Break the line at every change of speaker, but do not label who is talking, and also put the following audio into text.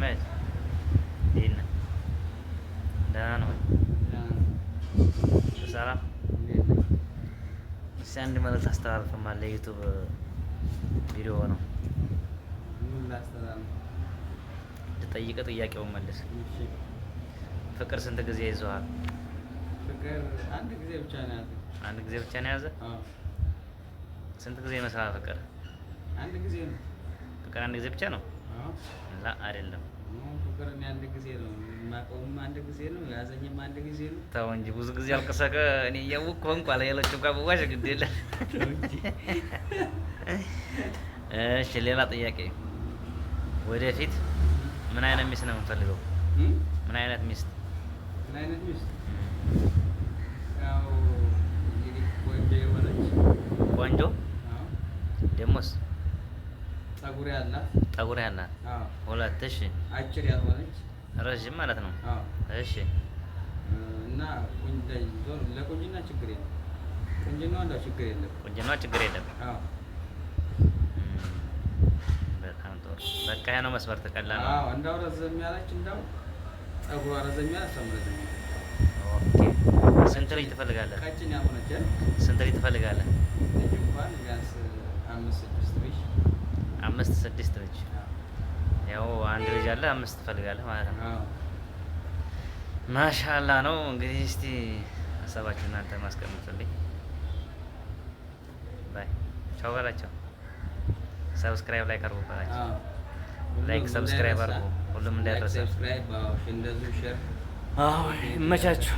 መች እንዴት ነህ? ደህና ነው? ሰላም። እስኪ አንድ መልዕክት አስተላልፍማ ለዩቱብ ቪዲዮ ነው ልጠይቅህ፣ ጥያቄውን መልስ። ፍቅር ስንት ጊዜ ይዘዋል?
ፍቅር አንድ ጊዜ ብቻ ነው ያዘ።
አንድ ጊዜ ብቻ ነው የያዘ? ስንት ጊዜ ይመስላል ፍቅር?
አንድ ጊዜ ነው።
ፍቅር አንድ ጊዜ ብቻ ነው? ላ አይደለም።
ፍቅር እኔ አንድ ጊዜ ነው የማውቀውም፣ አንድ ጊዜ ነው የያዘኝም፣ አንድ ጊዜ ነው።
ተው እንጂ ብዙ ጊዜ አልቀሰቀ። እኔ እያወቅሁ ሆንኩ አለ ሌሎችም ጋር ብዋሽ ግድ የለም። እሺ ሌላ ጥያቄ፣ ወደፊት ምን አይነት ሚስት ነው የምንፈልገው? ምን አይነት ሚስት?
ምን አይነት ሚስት? ያው እንግዲህ ቆንጆ የሆነች።
ቆንጆ ደሞስ?
ጸጉር ያላት።
ጸጉር ያላት። ሁለት። እሺ
አጭር ያልሆነች።
ረዥም ማለት ነው። እሺ
እና ለቁንጅና ችግር የለም። ቁንጅና እንደው ችግር የለም።
ቁንጅና ችግር የለም። በጣም ጥሩ። በቃ ያ ነው መስፈርት። ቀላል ነው።
አዎ እንዳው ረዘም ያለች፣ እንዳው ጸጉሯ ረዘም ያለች ሰምረዘም።
ኦኬ። ስንት ልጅ ትፈልጋለህ?
ቀጭን ያልሆነች።
ስንት ልጅ ትፈልጋለህ?
ልጅ እንኳን ቢያንስ 5-6 ልጅ።
5-6 ልጅ። ያው አንድ ልጅ አለ፣ 5 ትፈልጋለህ ማለት ነው። ማሻአላ ነው። እንግዲህ እስቲ ሀሳባችሁ እናንተ ማስቀምጡልኝ። ባይ ቻው በላቸው። ሰብስክራይብ ላይ ቀርቡ በላቸው። ላይክ ሰብስክራይብ አድርጉ። ሁሉም እንዳይረሳ።
ሰብስክራይብ እንደዚሁ ሼር።
አዎ ይመቻችሁ።